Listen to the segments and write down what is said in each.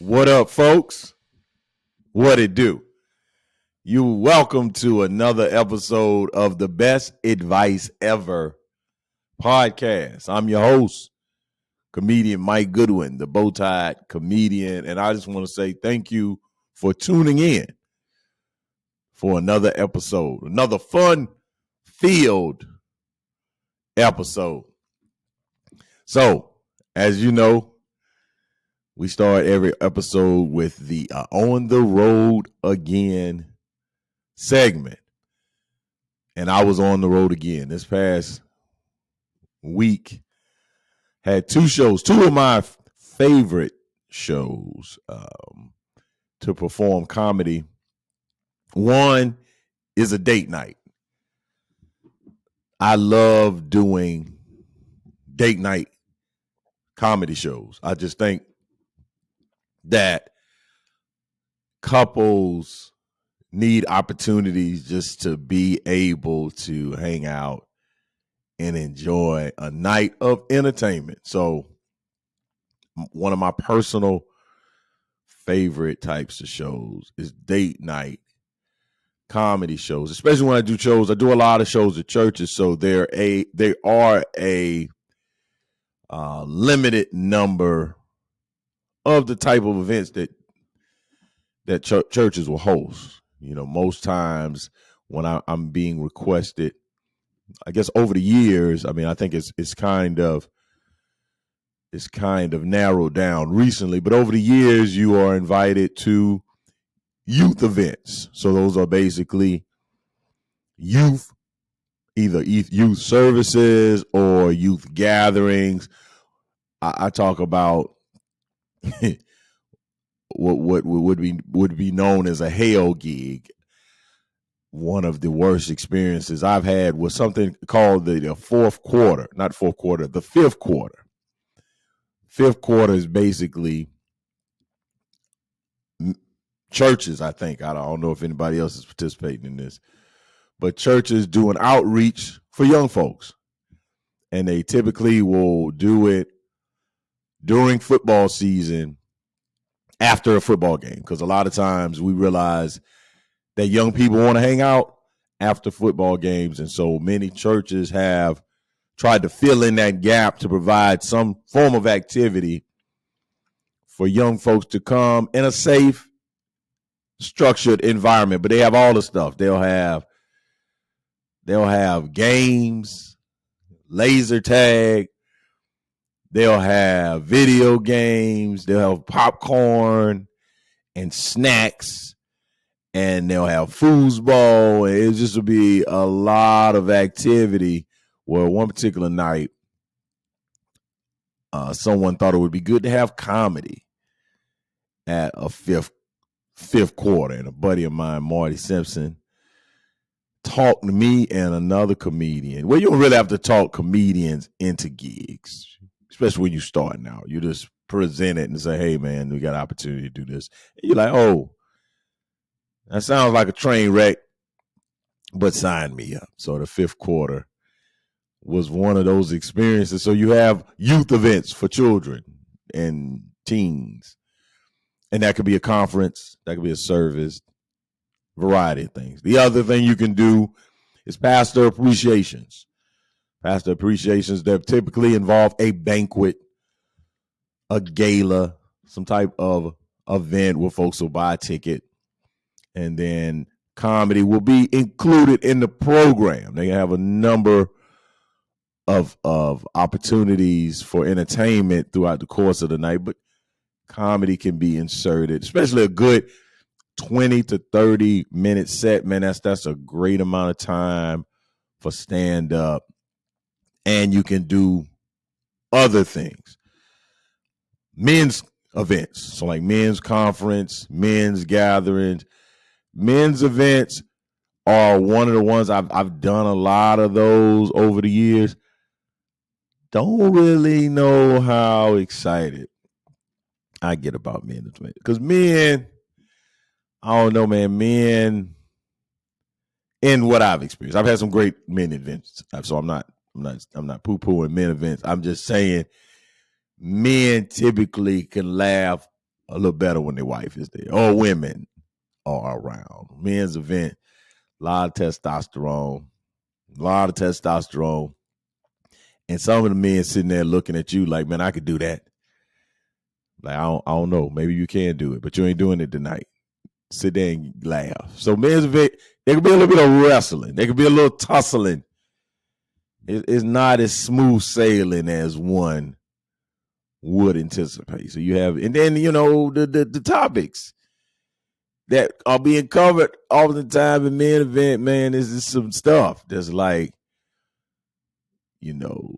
What up, folks? What it do? You welcome to another episode of the Best Advice Ever podcast. I'm your host, comedian Mike Goodwin, the bow-tied comedian, and I just want to say thank you for tuning in for another episode, another fun-filled episode. So, as you know, we start every episode with the On the Road Again segment. And I was on the road again this past week. Had two shows, two of my favorite shows to perform comedy. One is a date night. I love doing date night comedy shows. I just think that couples need opportunities just to be able to hang out and enjoy a night of entertainment. So one of my personal favorite types of shows is date night comedy shows, especially when I do shows. I do a lot of shows at churches, so they are a limited number of the type of events that churches will host. You know, most times when I'm being requested, I guess over the years, I mean, I think it's kind of narrowed down recently, but over the years, you are invited to youth events. So those are basically either youth services or youth gatherings. I talk about what would be known as a hell gig. One of the worst experiences I've had was something called the fifth quarter. Fifth quarter is basically churches, I think. I don't know if anybody else is participating in this, but churches do an outreach for young folks. And they typically will do it during football season after a football game, because a lot of times we realize that young people want to hang out after football games. And so many churches have tried to fill in that gap to provide some form of activity for young folks to come in a safe, structured environment. But they have all the stuff. They'll have games, laser tag. They'll have video games. They'll have popcorn and snacks. And they'll have foosball. And it just will be a lot of activity. Well, one particular night, someone thought it would be good to have comedy at a fifth quarter. And a buddy of mine, Marty Simpson, talked to me and another comedian. Well, you don't really have to talk comedians into gigs, especially when you're starting out. You just present it and say, hey, man, we got an opportunity to do this. And you're like, oh, that sounds like a train wreck, but sign me up. So the fifth quarter was one of those experiences. So you have youth events for children and teens. And that could be a conference, that could be a service, variety of things. The other thing you can do is pastor appreciations. Pastor appreciations that typically involve a banquet, a gala, some type of event where folks will buy a ticket. And then comedy will be included in the program. They have a number of opportunities for entertainment throughout the course of the night, but comedy can be inserted, especially a good 20 to 30 minute set. Man, that's a great amount of time for stand up. And you can do other things. Men's events, so like men's conference, men's gatherings. Men's events are one of the ones I've done a lot of those over the years. Don't really know how excited I get about men's events, because men, I don't know, man. Men, in what I've experienced, I've had some great men events. So I'm not poo-pooing men events. I'm just saying, men typically can laugh a little better when their wife is there or women are around. Men's event, a lot of testosterone, and some of the men sitting there looking at you like, man, I could do that. Like, I don't know. Maybe you can do it, but you ain't doing it tonight. Sit there and laugh. So men's event, there could be a little bit of wrestling. There could be a little tussling. It's not as smooth sailing as one would anticipate. So you have, and then, you know, the topics that are being covered all the time in men event, man, is some stuff that's like, you know,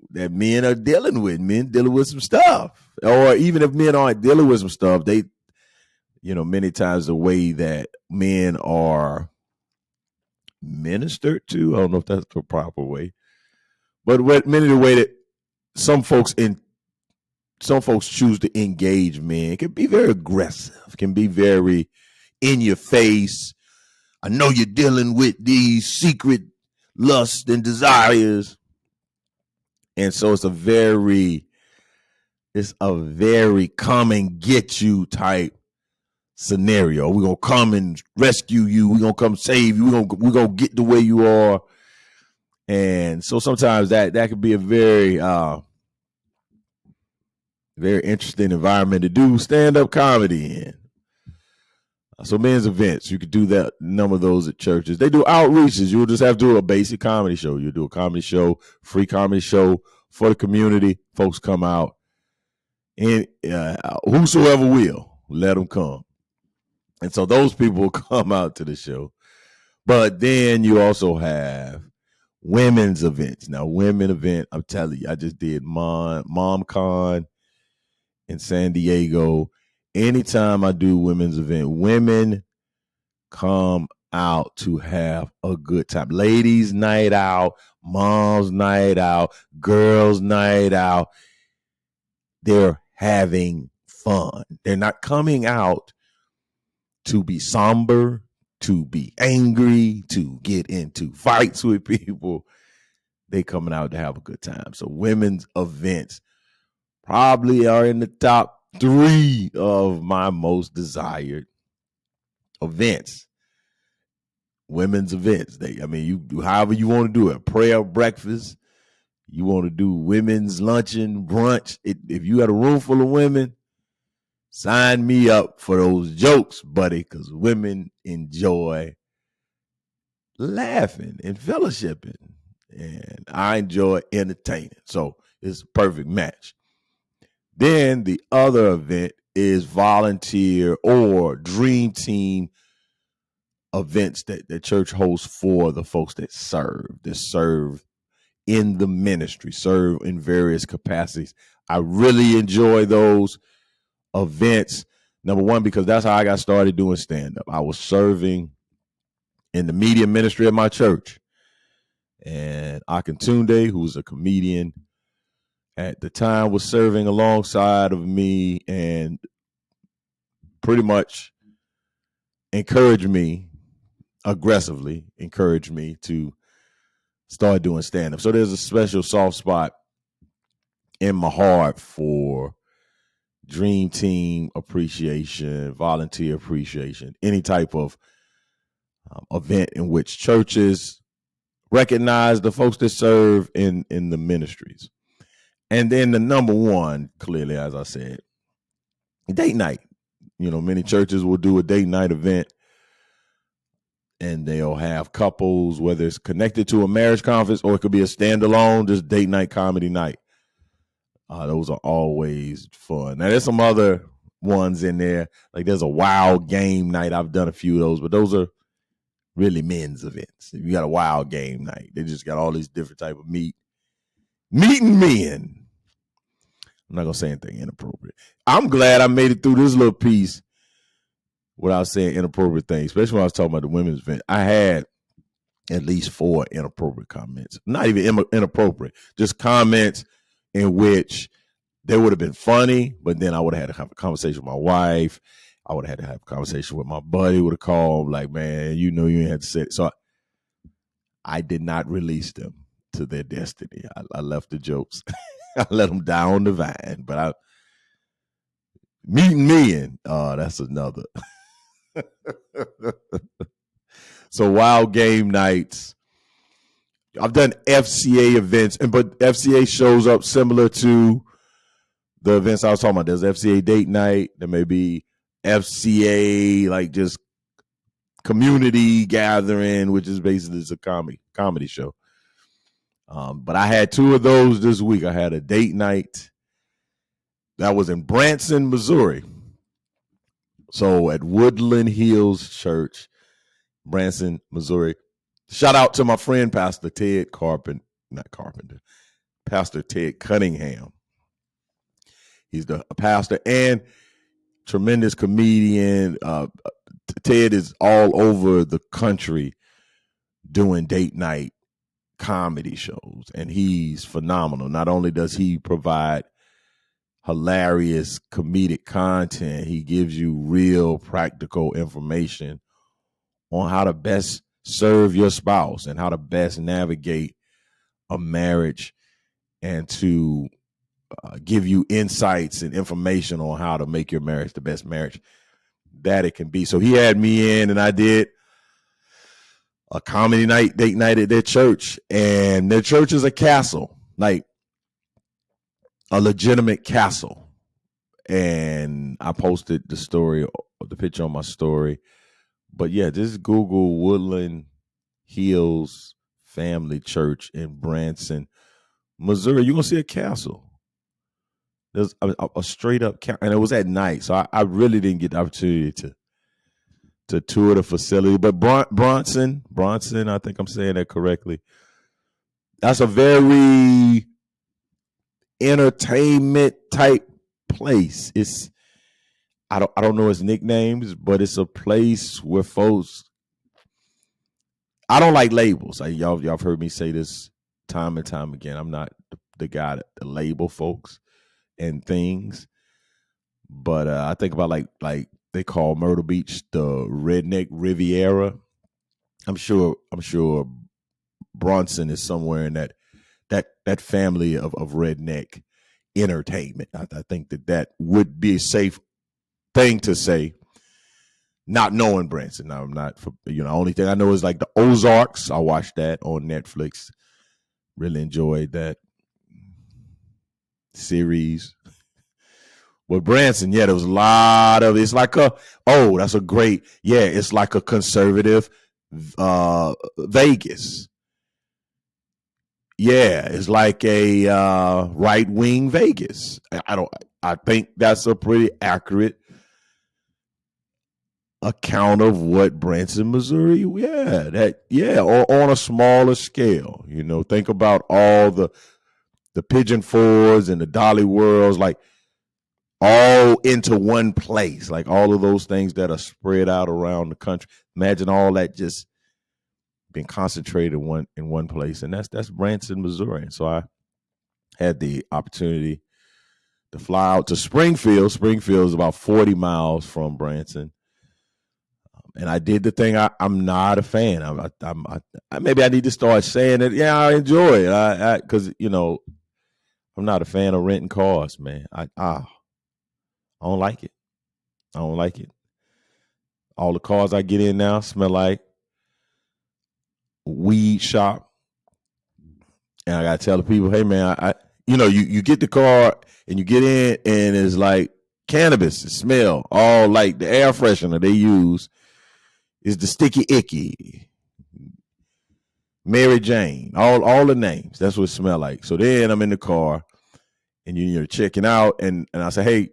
that men are dealing with. Men dealing with some stuff. Or even if men aren't dealing with some stuff, they, you know, many times the way that men are ministered to, I don't know if that's the proper way, but many of the way that some folks choose to engage men can be very aggressive, can be very in your face. I know you're dealing with these secret lusts and desires. And so it's a very come and get you type scenario. We're gonna come and rescue you, we're gonna come save you, we're gonna get the way you are. And so sometimes that could be a very very interesting environment to do stand-up comedy in. So men's events, you could do that, number of those at churches. They do outreaches. You'll just have to do a basic comedy show. You'll do a comedy show, free comedy show for the community. Folks come out, and whosoever will, let them come. And so those people will come out to the show. But then you also have women's events. Now, women event, I'm telling you, I just did MomCon in San Diego. Anytime I do women's event, women come out to have a good time. Ladies' night out, mom's night out, girls' night out. They're having fun. They're not coming out to be somber, to be angry, to get into fights with people. They coming out to have a good time. So women's events probably are in the top 3 of my most desired events. Women's events. You do however you want to do it. Prayer breakfast. You want to do women's luncheon, brunch. If you got a room full of women, sign me up for those jokes, buddy, because women enjoy laughing and fellowshipping, and I enjoy entertaining. So it's a perfect match. Then the other event is volunteer or dream team events that the church hosts for the folks that serve in the ministry, serve in various capacities. I really enjoy those events. Number one, because that's how I got started doing stand-up. I was serving in the media ministry at my church. And Akintunde, who's a comedian at the time, was serving alongside of me and pretty much aggressively encouraged me to start doing stand-up. So there's a special soft spot in my heart for dream team appreciation, volunteer appreciation, any type of event in which churches recognize the folks that serve in the ministries. And then the number one, clearly, as I said, date night. You know, many churches will do a date night event, and they'll have couples, whether it's connected to a marriage conference or it could be a standalone, just date night comedy night. Those are always fun. Now, there's some other ones in there. Like there's a wild game night. I've done a few of those, but those are really men's events. If you got a wild game night, they just got all these different type of meeting men. I'm not going to say anything inappropriate. I'm glad I made it through this little piece without saying inappropriate things, especially when I was talking about the women's event. I had at least 4 inappropriate comments. Not even inappropriate, just comments in which they would have been funny, but then I would have had to have a conversation with my wife. I would have had to have a conversation with my buddy, would have called, like, man, you know you ain't had to say it. So I did not release them to their destiny. I left the jokes. I let them die on the vine, but Meeting me in. That's another. So wild game nights. I've done FCA events, but FCA shows up similar to the events I was talking about. There's FCA date night. There may be FCA like just community gathering, which is basically just a comedy show. But I had two of those this week. I had a date night that was in Branson, Missouri. So at Woodland Hills Church, Branson, Missouri. Shout out to my friend, Pastor Ted Pastor Ted Cunningham. He's the pastor and tremendous comedian. Ted is all over the country doing date night comedy shows, and he's phenomenal. Not only does he provide hilarious comedic content, he gives you real practical information on how to best serve your spouse and how to best navigate a marriage, and to give you insights and information on how to make your marriage the best marriage that it can be. So he had me in, and I did a comedy night, date night at their church. And their church is a castle, like a legitimate castle. And I posted the picture on my story. But yeah, just Google Woodland Hills Family Church in Branson, Missouri. You're going to see a castle. There's a straight up castle. And it was at night. So I really didn't get the opportunity to tour the facility. But Bronson, I think I'm saying that correctly. That's a very entertainment type place. I don't know its nicknames, but it's a place where folks. I don't like labels. Y'all have heard me say this time and time again. I'm not the guy to label folks and things, but I think about like they call Myrtle Beach the Redneck Riviera. I'm sure Bronson is somewhere in that family of redneck entertainment. I think that would be a safe thing to say, not knowing Branson. Now, I'm not, only thing I know is like the Ozarks. I watched that on Netflix. Really enjoyed that series. But Branson, yeah, there was a lot of, it's like it's like a conservative Vegas. Yeah, it's like a right-wing Vegas. I think that's a pretty accurate account of what Branson, Missouri, or on a smaller scale. Think about all the Pigeon Fords and the Dolly Worlds, like all into one place, like all of those things that are spread out around the country. Imagine all that just being concentrated in one place, and that's Branson, Missouri. And so I had the opportunity to fly out to Springfield. Springfield is about 40 miles from Branson. And I did the thing I'm not a fan. Maybe I need to start saying it. Yeah, I enjoy it. Because I'm not a fan of renting cars, man. I don't like it. I don't like it. All the cars I get in now smell like weed shop. And I gotta tell the people, hey man, you get the car and you get in and it's like cannabis. It smell all like the air freshener they use is the Sticky Icky, Mary Jane, all the names. That's what it smell like. So then I'm in the car and you're checking out, and I say, hey,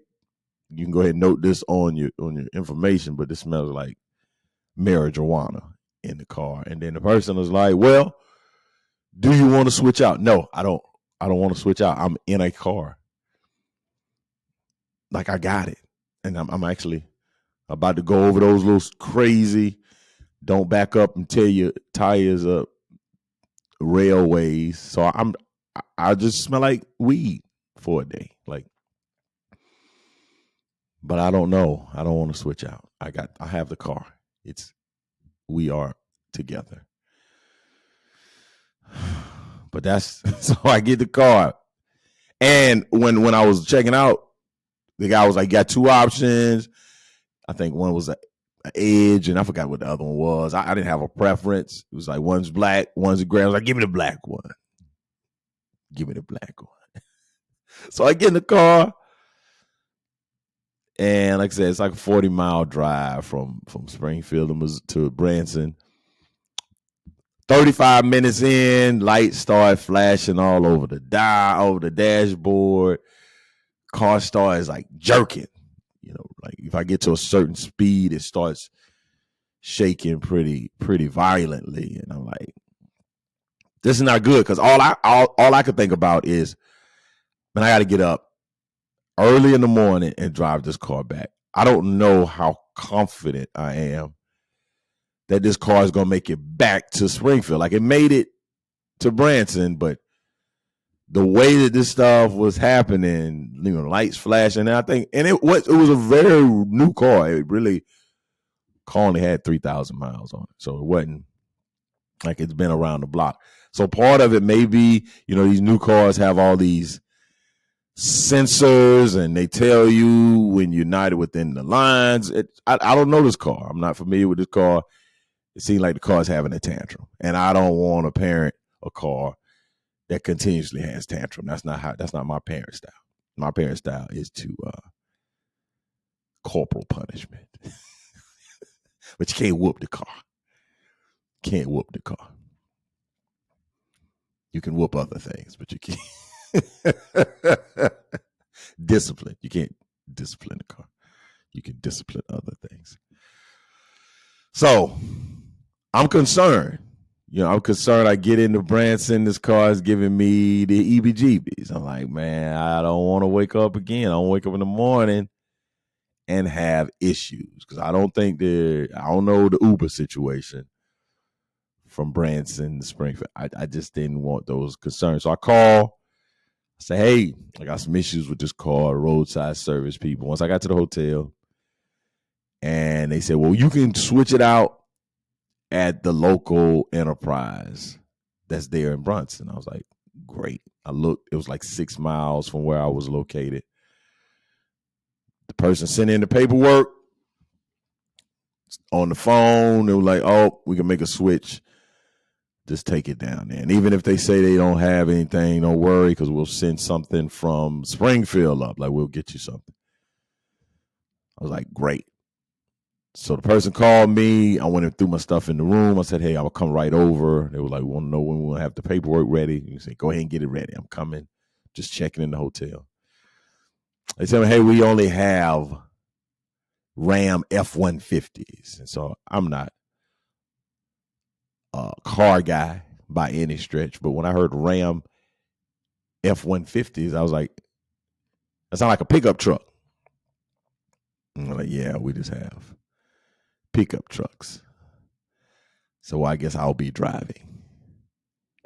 you can go ahead and note this on your information, but this smells like marijuana in the car. And then the person was like, well, do you want to switch out? No, I don't want to switch out. I'm in a car. Like, I got it. And I'm actually about to go over those little crazy, don't back up and tear your tires up railways. So I just smell like weed for a day. Like, but I don't know. I don't want to switch out. I have the car. We are together. But so I get the car. And when I was checking out, the guy was like, got two options. I think one was an Edge, and I forgot what the other one was. I didn't have a preference. It was like one's black, one's gray. I was like, give me the black one. Give me the black one. So I get in the car, and like I said, it's like a 40-mile drive from Springfield to Branson. 35 minutes in, lights start flashing all over the over the dashboard. Car starts like jerking. You know, like if I get to a certain speed, it starts shaking pretty violently, and I'm like, this is not good, because all I could think about is, man, I got to get up early in the morning and drive this car back. I don't know how confident I am that this car is going to make it back to Springfield. Like, it made it to Branson, but the way that this stuff was happening, you know, lights flashing, and I think, and it was a very new car. It really, car only had 3,000 miles on it, so it wasn't like it's been around the block. So part of it may be, you know, these new cars have all these sensors, and they tell you when you're not within the lines. I don't know this car. I'm not familiar with this car. It seems like the car's having a tantrum, and I don't want to parent a car that continuously has tantrum. That's not my parent style. My parent style is to corporal punishment. But you can't whoop the car. Can't whoop the car. You can whoop other things, but you can't discipline. You can't discipline the car. You can discipline other things. So I'm concerned. You know, I'm concerned. I get into Branson, this car is giving me the EBGBs. I'm like, man, I don't want to wake up again. I don't wake up in the morning and have issues, because I don't know the Uber situation from Branson to Springfield. I just didn't want those concerns. So I call, I say, hey, I got some issues with this car, roadside service people. Once I got to the hotel, and they said, well, you can switch it out at the local enterprise that's there in Branson. I was like, great. I looked, it was like 6 miles from where I was located. The person sent in the paperwork on the phone. They were like, oh, we can make a switch. Just take it down there. And even if they say they don't have anything, don't worry, because we'll send something from Springfield up. Like, we'll get you something. I was like, great. So the person called me. I went and threw my stuff in the room. I said, hey, I'll come right over. They were like, we want to know when we'll have the paperwork ready. You say, go ahead and get it ready. I'm coming. Just checking in the hotel. They said, hey, we only have Ram F-150s. And so I'm not a car guy by any stretch. But when I heard Ram F-150s, I was like, that sounds like a pickup truck. And I'm like, yeah, we just have pickup trucks. So I guess I'll be driving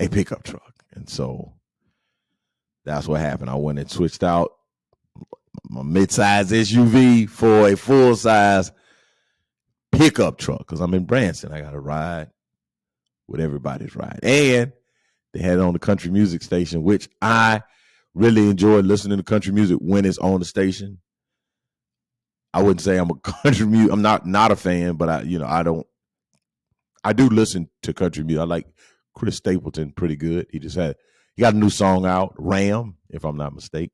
a pickup truck. And so that's what happened. I went and switched out my mid-size SUV for a full-size pickup truck, because I'm in Branson. I got to ride with everybody's ride. And they had it on the country music station, which I really enjoy listening to country music when it's on the station. I wouldn't say I'm a country music. I'm not a fan, but I do listen to country music. I like Chris Stapleton pretty good. He got a new song out, Ram, if I'm not mistaken.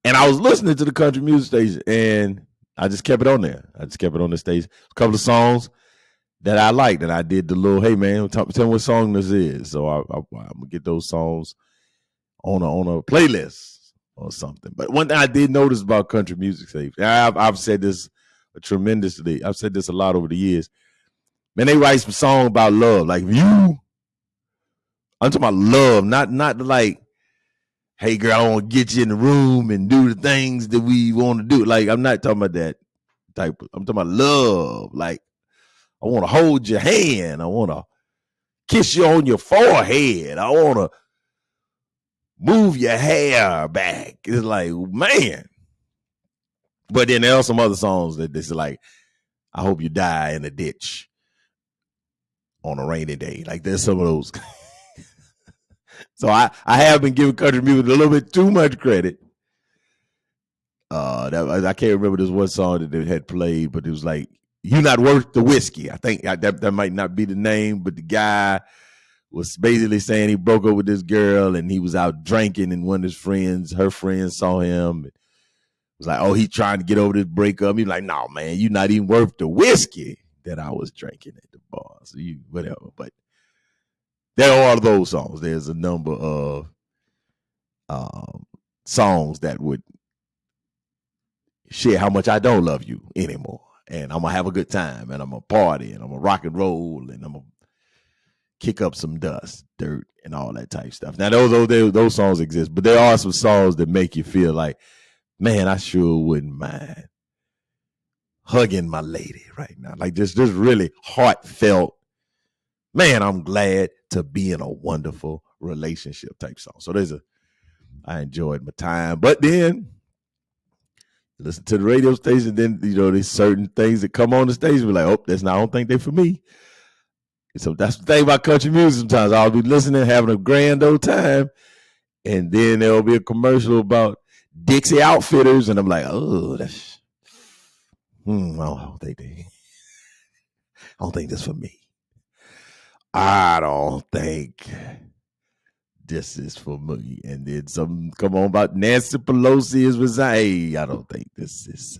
And I was listening to the country music station, and I just kept it on there. I just kept it on the station. A couple of songs that I liked, and I did the little, hey man, tell me what song this is. So I'm gonna get those songs on a playlist or something. But one thing I did notice about country music station, I've said this tremendously. I've said this a lot over the years. Man, they write some song about love. Like, I'm talking about love, not like, hey girl, I want to get you in the room and do the things that we want to do. Like, I'm not talking about that type. I'm talking about love. Like, I want to hold your hand. I want to kiss you on your forehead. I want to move your hair back. It's like, man. But then there are some other songs that it's like, I hope you die in a ditch on a rainy day. Like, there's some of those. So I have been giving country music a little bit too much credit. I can't remember this one song that they had played, but it was like, "You Not Worth the Whiskey." I think that might not be the name, but the guy was basically saying he broke up with this girl and he was out drinking, and one of his friends, her friends, saw him. It was like, "Oh, he's trying to get over this breakup." He's like, "No, man, you're not even worth the whiskey that I was drinking at the bar." So you whatever, but there are those songs. There's a number of songs that would share how much I don't love you anymore, and I'm gonna have a good time, and I'm gonna party, and I'm gonna rock and roll, and I'm gonna kick up some dust, dirt, and all that type stuff. Now those songs exist, but there are some songs that make you feel like, man, I sure wouldn't mind hugging my lady right now. Like just really heartfelt, man, I'm glad to be in a wonderful relationship type song. So I enjoyed my time. But then listen to the radio station, then there's certain things that come on the station. We're like, oh, I don't think they're for me. So that's the thing about country music. Sometimes I'll be listening, having a grand old time, and then there'll be a commercial about Dixie Outfitters, and I'm like, oh, that's I don't think that's for me. I don't think this is for me. And then some come on about Nancy Pelosi is resigning. Hey, I don't think this is.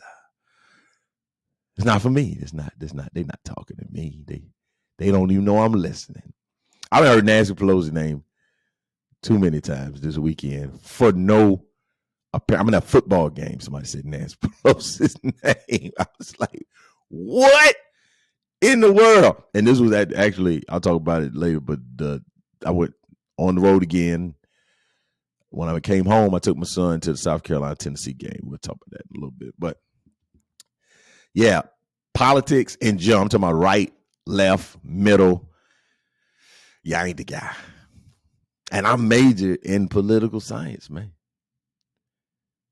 It's not for me. It's not. They're not talking to me. They don't even know I'm listening. I've heard Nancy Pelosi's name too many times this weekend for no. I'm in a football game. Somebody said Nancy Pelosi's name. I was like, what in the world? And this was actually, I'll talk about it later, but I went on the road again. When I came home, I took my son to the South Carolina-Tennessee game. We'll talk about that in a little bit. But yeah, politics in general. I'm talking about right, left, middle. Yeah, I ain't the guy. And I majored in political science, man.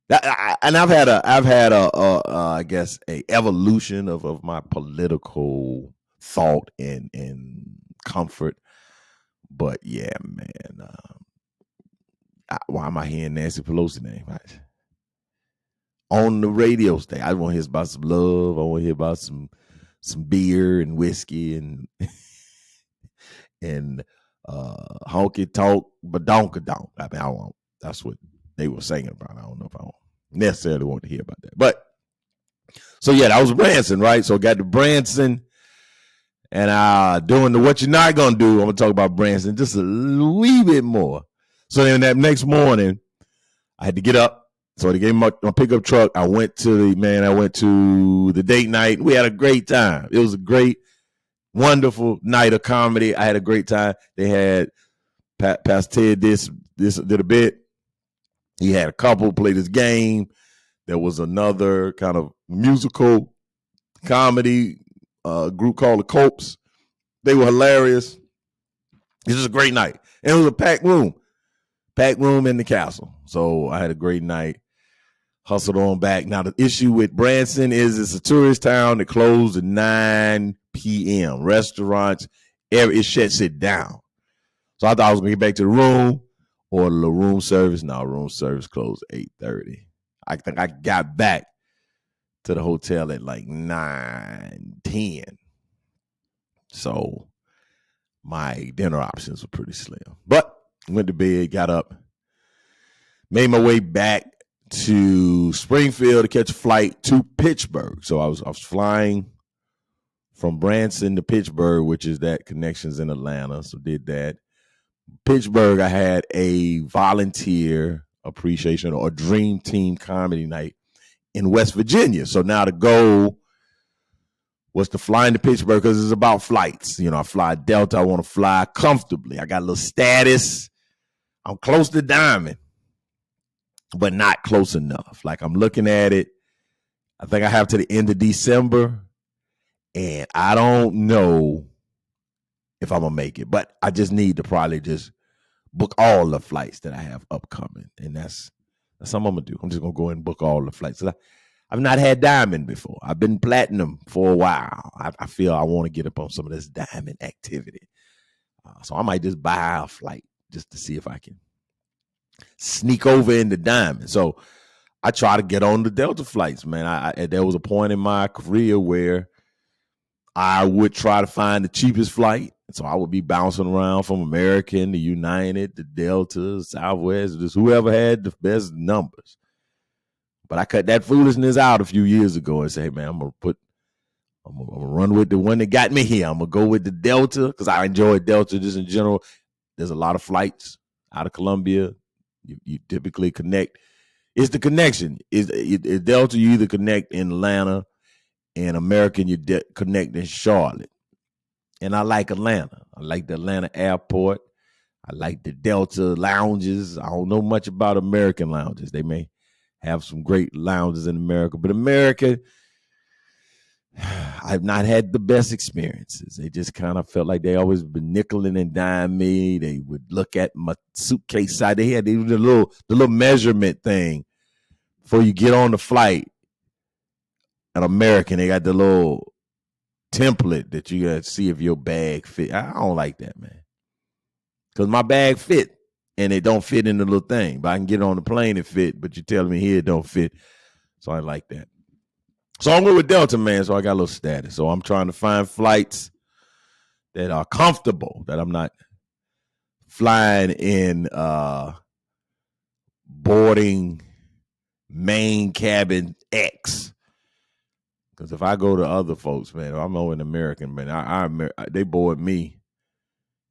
And I've had I guess a evolution of my political thought and comfort. But yeah, man, why am I hearing Nancy Pelosi's name on the radio station? I want to hear about some love. I want to hear about some beer and whiskey and and honky talk, badonka donk. I mean, I want. That's what they were singing about. I don't know if I necessarily want to hear about that. But so yeah, that was Branson, right? So I got to Branson, and doing the what you're not gonna do. I'm gonna talk about Branson just a wee bit more. So then that next morning, I had to get up. So they gave me my pickup truck. I went to the date night. We had a great time. It was a great, wonderful night of comedy. I had a great time. They had Pastor Ted did a bit. He had a couple play this game. There was another kind of musical comedy group called the Copes. They were hilarious. It was a great night. And it was a packed room in the castle. So I had a great night. Hustled on back. Now, the issue with Branson is it's a tourist town that closed at 9 p.m. Restaurants, it shuts it down. So I thought I was going to get back to the room, order the room service. Now, room service closed at 8:30. I think I got back to the hotel at like 9:10. So my dinner options were pretty slim. But went to bed, got up, made my way back to Springfield to catch a flight to Pittsburgh. So I was flying from Branson to Pittsburgh, which is that connections in Atlanta. So did that. Pittsburgh, I had a volunteer appreciation or dream team comedy night in West Virginia. So now the goal was to fly into Pittsburgh because it's about flights. I fly Delta. I want to fly comfortably. I got a little status. I'm close to Diamond, but not close enough. Like I'm looking at it. I think I have to the end of December, and I don't know if I'm going to make it, but I just need to probably just book all the flights that I have upcoming. And that's something I'm going to do. I'm just going to go and book all the flights. I've not had Diamond before. I've been Platinum for a while. I feel I want to get up on some of this Diamond activity. So I might just buy a flight just to see if I can sneak over into Diamond. So I try to get on the Delta flights, man. There was a point in my career where I would try to find the cheapest flight. So I would be bouncing around from American to United to Delta, Southwest, just whoever had the best numbers. But I cut that foolishness out a few years ago and say, hey, man, I'm gonna run with the one that got me here. I'm gonna go with the Delta because I enjoy Delta just in general. There's a lot of flights out of Columbia. You typically connect. It's the connection. Is Delta, you either connect in Atlanta, and American, you connect in Charlotte. And I like Atlanta. I like the Atlanta airport. I like the Delta lounges. I don't know much about American lounges. They may have some great lounges in America, but America, I've not had the best experiences. They just kind of felt like they always been nickeling and diming me. They would look at my suitcase side. They had the little measurement thing before you get on the flight. At American, they got the little template that you got to see if your bag fit. I don't like that, man, because my bag fit and it don't fit in the little thing. But I can get on the plane and fit. But you're telling me here it don't fit, so I like that. So I'm going with Delta, man. So I got a little status. So I'm trying to find flights that are comfortable, that I'm not flying in boarding main cabin X. Because if I go to other folks, man, I'm over an American, man. They board me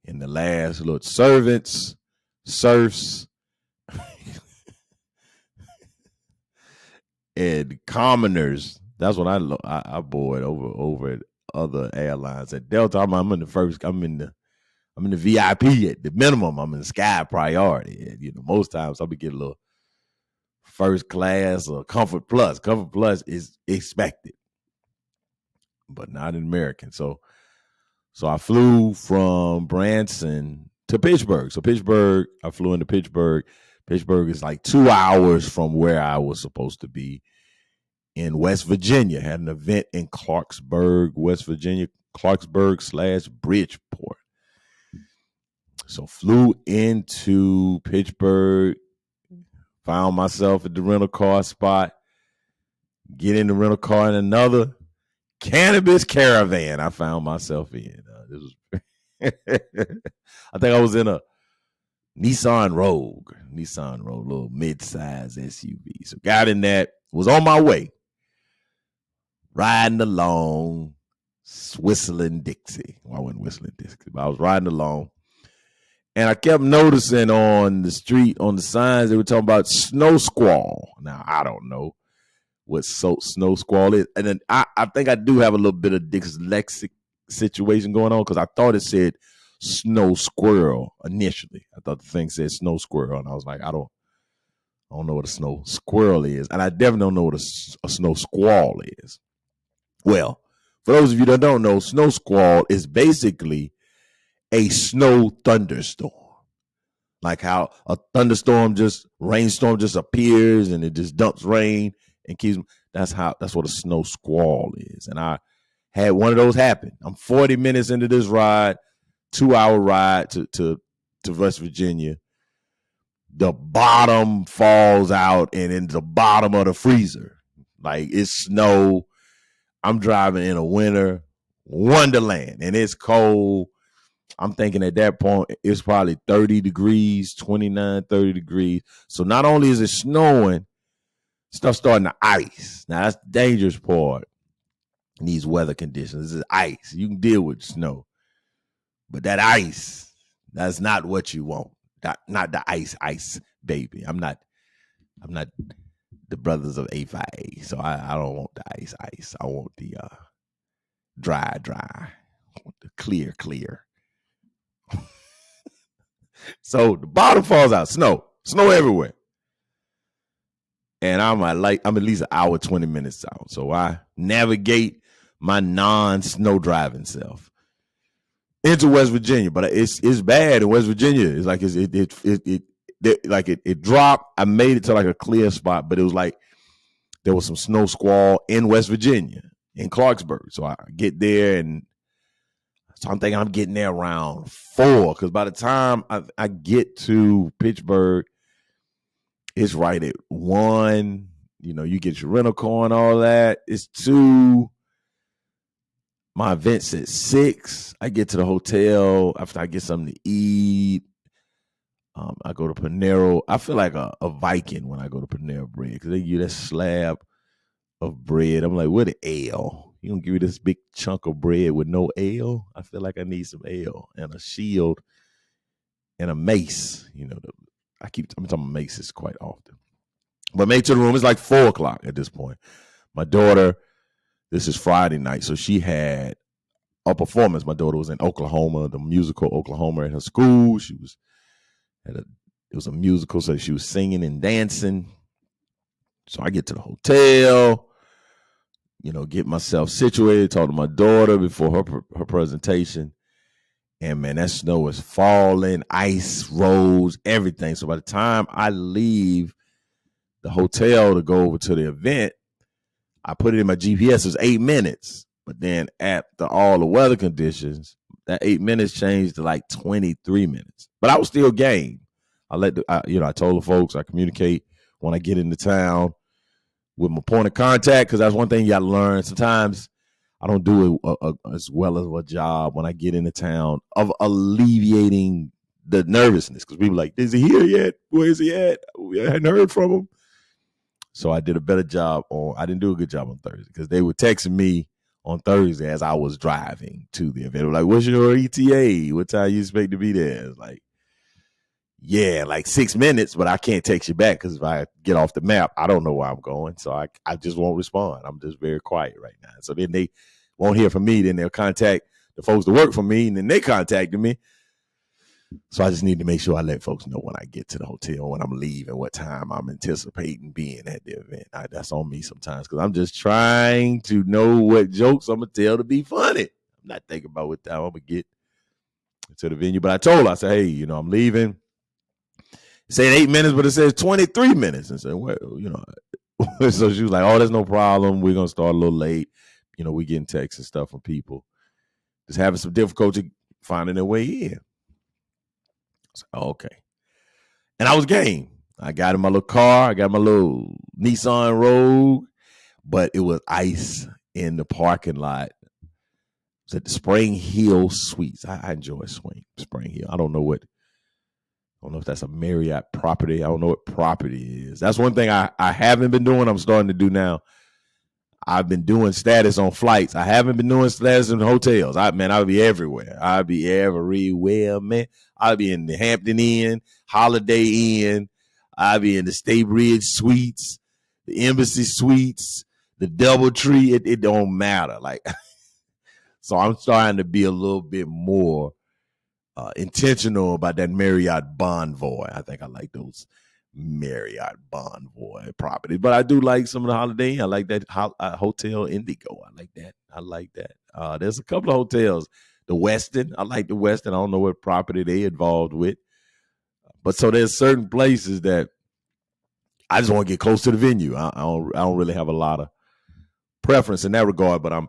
in the last look. Servants, serfs, and commoners. That's what I board over at other airlines. At Delta, I'm in the first. I'm in the VIP at the minimum. I'm in the Sky Priority. And, most times I'll be getting a little first class or Comfort Plus. Comfort Plus is expected, but not in American. So I flew from Branson to Pittsburgh. So I flew into Pittsburgh. Pittsburgh is like 2 hours from where I was supposed to be in West Virginia. Had an event in Clarksburg, West Virginia, Clarksburg/Bridgeport. So flew into Pittsburgh, found myself at the rental car spot, get in the rental car in another cannabis caravan I found myself in. I think I was in a Nissan Rogue, little mid-size SUV. So got in that, was on my way, riding along, whistling Dixie. Well, I wasn't whistling Dixie, but I was riding along. And I kept noticing on the street, on the signs, they were talking about snow squall. Now, I don't know what snow squall is. And then I think I do have a little bit of dyslexic situation going on because I thought it said snow squirrel initially. I thought the thing said snow squirrel. And I was like, I don't know what a snow squirrel is. And I definitely don't know what a snow squall is. Well, for those of you that don't know, snow squall is basically a snow thunderstorm. Like how a rainstorm just appears and it just dumps rain and keeps. That's what a snow squall is. And I had one of those happen. I'm 40 minutes into this ride, 2-hour ride to West Virginia. The bottom falls out and in the bottom of the freezer. Like it's snow. I'm driving in a winter wonderland and it's cold. I'm thinking at that point, it's probably 30 degrees, 29, 30 degrees. So not only is it snowing, stuff's starting to ice. Now, that's the dangerous part in these weather conditions. This is ice. You can deal with snow. But that ice, that's not what you want. Not the ice, baby. I'm not the brothers of A5A. So I don't want the ice. I want the dry. I want the clear. So the bottom falls out, snow everywhere. And I'm at least an hour, 20 minutes out. So I navigate my non-snow driving self into West Virginia. But it's bad in West Virginia. It's like it dropped. I made it to like a clear spot, but it was like there was some snow squall in West Virginia, in Clarksburg. So I get there and so I'm thinking I'm getting there around 4 because by the time I get to Pittsburgh, it's right at 1. you get your rental car and all that. My event's at 6. I get to the hotel after I get something to eat. I go to Panero. I feel like a Viking when I go to Panero Bread because they give you that slab of bread. I'm like, where the ale? You don't give me this big chunk of bread with no ale? I feel like I need some ale and a shield and a mace. I'm talking about maces quite often. But make to the room, it's like 4 o'clock at this point. My daughter, this is Friday night, so she had a performance. My daughter was in Oklahoma, the musical Oklahoma at her school. It was a musical, so she was singing and dancing. So I get to the hotel, get myself situated, talk to my daughter before her presentation. And man, that snow is falling, ice, roads, everything. So by the time I leave the hotel to go over to the event, I put it in my GPS. It was 8 minutes. But then after all the weather conditions, that 8 minutes changed to like 23 minutes. But I was still game. I told the folks, I communicate when I get into town with my point of contact, because that's one thing you got to learn. Sometimes I don't do it as well as a job when I get into town of alleviating the nervousness, because people are like, is he here yet? Where is he at? I hadn't heard from him. So I did a better job I didn't do a good job on Thursday, because they were texting me on Thursday as I was driving to the event. They were like, what's your ETA? What time you expect to be there? It's like, yeah, like 6 minutes, but I can't text you back because if I get off the map, I don't know where I'm going. So I just won't respond. I'm just very quiet right now. So then they won't hear from me. Then they'll contact the folks that work for me, and then they contacted me. So I just need to make sure I let folks know when I get to the hotel, when I'm leaving, what time I'm anticipating being at the event. That's on me sometimes, because I'm just trying to know what jokes I'm going to tell to be funny. I'm not thinking about what time I'm going to get to the venue. But I told her, I said, hey, I'm leaving. It said 8 minutes, but it says 23 minutes. And said, well, so she was like, oh, there's no problem. We're going to start a little late. We getting texts and stuff from people just having some difficulty finding their way in. I said, oh, okay. And I was game. I got in my little car. I got my little Nissan Rogue, but it was ice in the parking lot. It was at the Spring Hill Suites. I enjoy Spring Hill. I don't know if that's a Marriott property. I don't know what property is. That's one thing I haven't been doing. I'm starting to do now. I've been doing status on flights. I haven't been doing status in hotels. I'll be everywhere. I'll be everywhere, man. I'll be in the Hampton Inn, Holiday Inn. I'll be in the Staybridge Suites, the Embassy Suites, the DoubleTree. It don't matter. So I'm starting to be a little bit more intentional about that Marriott Bonvoy. I think I like those Marriott Bonvoy properties, but I do like some of the Holiday Inn. I like that Hotel Indigo. I like that. There's a couple of hotels. The Westin. I like the Westin. I don't know what property they involved with, but so there's certain places that I just want to get close to the venue. I don't really have a lot of preference in that regard, but I'm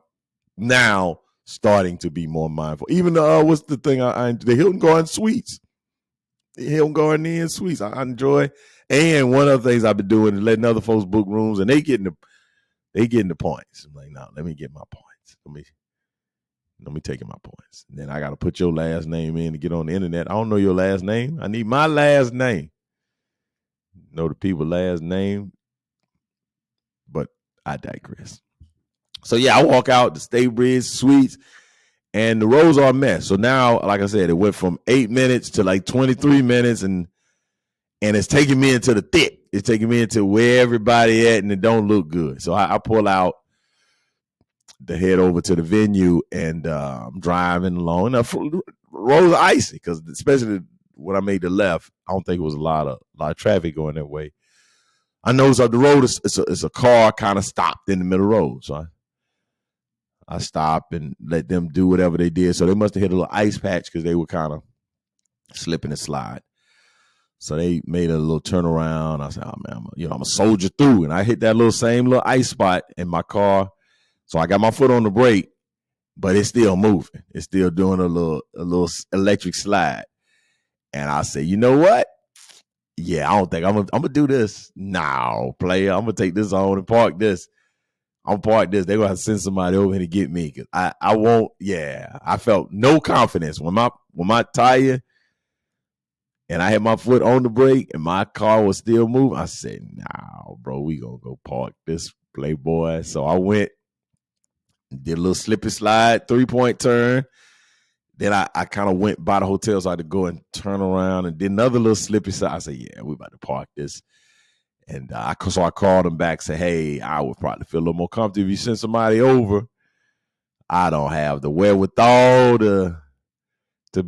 now starting to be more mindful. Even what's the thing? The Hilton Garden Suites. The Hilton Garden Inn Suites. I enjoy. And one of the things I've been doing is letting other folks book rooms, and they getting the points. I'm like, no, let me get my points. Let me take my points. And then I got to put your last name in to get on the internet. I don't know your last name. I need my last name. Know the people's last name, but I digress. So yeah, I walk out the Staybridge Suites, and the rows are a mess. So now, like I said, it went from 8 minutes to like 23 minutes, and it's taking me into the thick. It's taking me into where everybody at, and it don't look good. So I pull out to head over to the venue, and I'm driving along. Now, roads are icy, because especially when I made the left, I don't think it was a lot of traffic going that way. I noticed up the road, it's a car kind of stopped in the middle of the road. So I stopped and let them do whatever they did. So they must have hit a little ice patch, because they were kind of slipping and slide. So they made a little turnaround. I said, oh, man, I'm a soldier through. And I hit that same little ice spot in my car. So I got my foot on the brake, but it's still moving. It's still doing a little electric slide. And I said, you know what? yeah, I don't think I'm gonna do this. No, player, I'm gonna take this on and park this. I'm park this. They're gonna have to send somebody over here to get me. Cause I won't, yeah. I felt no confidence when my tire and I had my foot on the brake and my car was still moving. I said, nah, bro, we gonna go park this playboy. So I went, did a little slippy slide, 3-point turn. Then I kind of went by the hotel, so I had to go and turn around and did another little slippy slide. I said, yeah, we about to park this. And so I called him back, said, hey, I would probably feel a little more comfortable if you send somebody over. I don't have the wherewithal to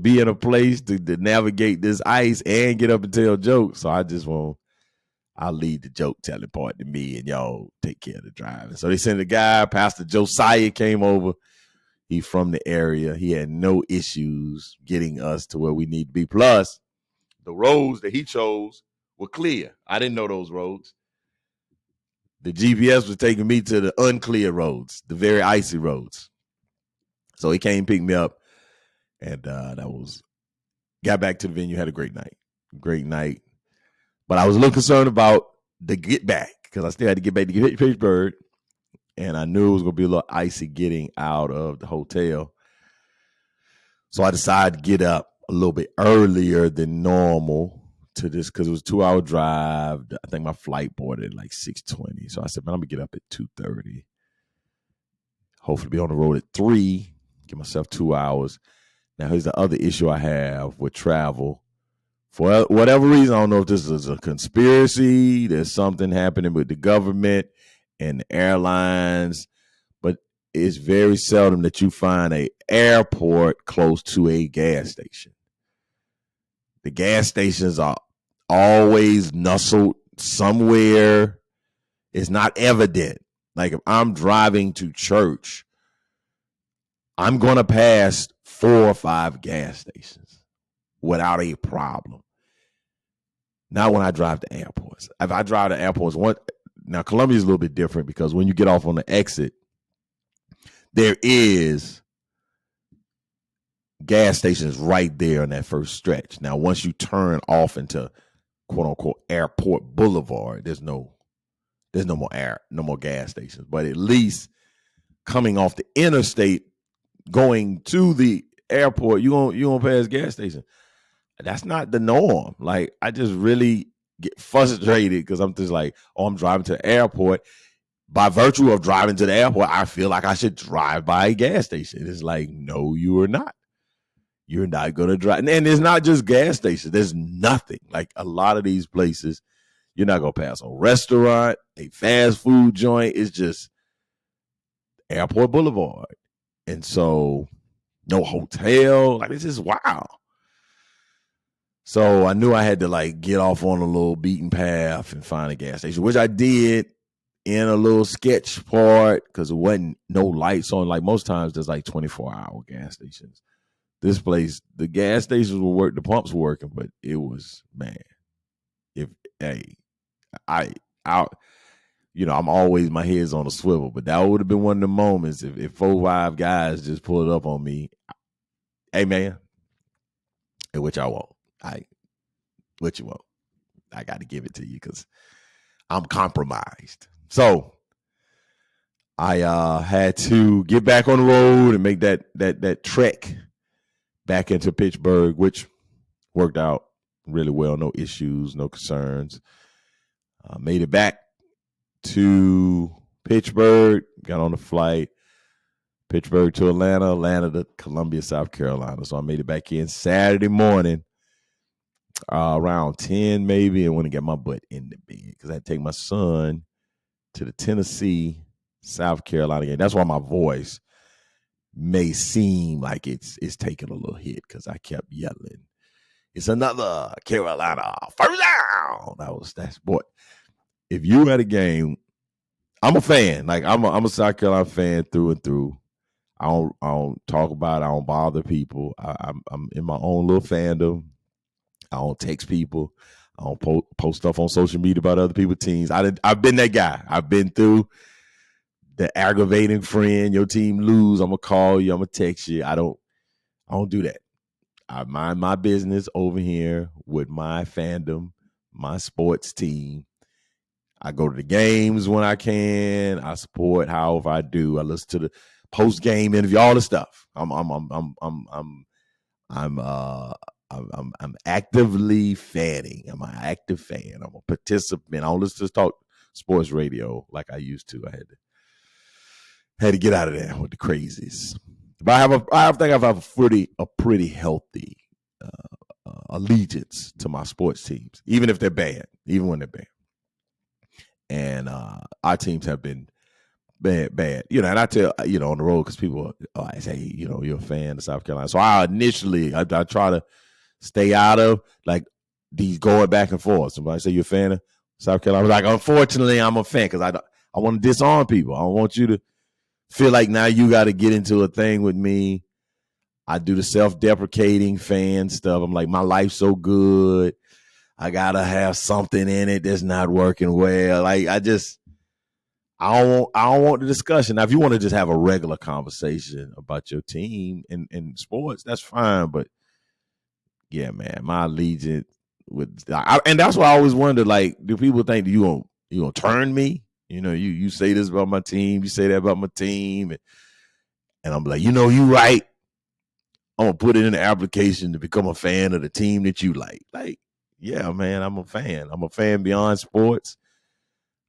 be in a place to navigate this ice and get up and tell jokes. So I just I'll leave the joke telling part to me and y'all take care of the driving. So they sent a guy, Pastor Josiah came over. He from the area. He had no issues getting us to where we need to be. Plus, the roads that he chose were clear. I didn't know those roads. The GPS was taking me to the unclear roads, the very icy roads. So he came, picked me up, and got back to the venue, had a great night. Great night. But I was a little concerned about the get back because I still had to get back to Pittsburgh, and I knew it was going to be a little icy getting out of the hotel. So I decided to get up a little bit earlier than normal to this because it was a 2-hour drive. I think my flight boarded at like 6:20. So I said, man, I'm going to get up at 2:30. Hopefully be on the road at 3, give myself 2 hours. Now, here's the other issue I have with travel. For whatever reason, I don't know if this is a conspiracy, there's something happening with the government and the airlines, but it's very seldom that you find an airport close to a gas station. The gas stations are always nestled somewhere. It's not evident. Like if I'm driving to church, I'm going to pass 4 or 5 gas stations without a problem. Not when I drive to airports. If I drive to airports, now Columbia is a little bit different because when you get off on the exit, there is gas stations right there on that first stretch. Now, once you turn off into quote unquote Airport Boulevard, there's no more gas stations. But at least coming off the interstate, going to the airport, you gonna pass gas station. That's not the norm. Like I just really get frustrated because I'm just like, oh, I'm driving to the airport. By virtue of driving to the airport, I feel like I should drive by a gas station. It's like, no, you are not. You're not going to drive. And it's not just gas stations. There's nothing. Like a lot of these places, you're not going to pass a restaurant, a fast food joint. It's just Airport Boulevard. And so no hotel. Like it's just wow. So I knew I had to like get off on a little beaten path and find a gas station, which I did in a little sketch part because it wasn't no lights on. Like most times there's like 24-hour gas stations. This place, the gas stations will work, the pumps were working, but it was, man, I'm always, my head's on a swivel, but that would have been one of the moments if 4 or 5 guys just pulled up on me. Hey, man, which I won't. What you want? I got to give it to you because I'm compromised. So I had to get back on the road and make that trek back into Pittsburgh, which worked out really well. No issues, no concerns. Made it back to Pittsburgh, got on the flight, Pittsburgh to Atlanta, Atlanta to Columbia, South Carolina. So I made it back in Saturday morning, around 10 maybe, and went to get my butt in the bed because I had to take my son to the Tennessee, South Carolina game. That's why my voice may seem like it's taking a little hit because I kept yelling. It's another Carolina first down. That's boy. If you at a game, I'm a fan. Like I'm a South Carolina fan through and through. I don't talk about it. I don't bother people. I'm in my own little fandom. I don't text people. I don't post stuff on social media about other people's teams. I've been that guy. I've been through the aggravating friend. Your team lose, I'm gonna call you. I'm gonna text you. I don't do that. I mind my business over here with my fandom, my sports team. I go to the games when I can. I support however I do. I listen to the post game interview, all the stuff. I'm actively fanning. I'm an active fan. I'm a participant. I don't listen to talk sports radio like I used to. I had to get out of there with the crazies. But I think I have a pretty healthy allegiance to my sports teams, even if they're bad, even when they're bad. And our teams have been bad. And I tell, on the road, because people I say, you're a fan of South Carolina. So I try to stay out of like these going back and forth. Somebody say you're a fan of South Carolina. I was like, unfortunately, I'm a fan because I want to disarm people. I don't want you to feel like now you got to get into a thing with me. I do the self-deprecating fan stuff. I'm like, my life's so good. I got to have something in it that's not working well. Like, I don't want the discussion. Now, if you want to just have a regular conversation about your team in sports, that's fine. But yeah, man, my allegiance and that's why I always wonder, like, do people think you gonna turn me? You say this about my team, you say that about my team, and I'm like, you right. I'm gonna put it in the application to become a fan of the team that you like. Like, yeah, man, I'm a fan. I'm a fan beyond sports.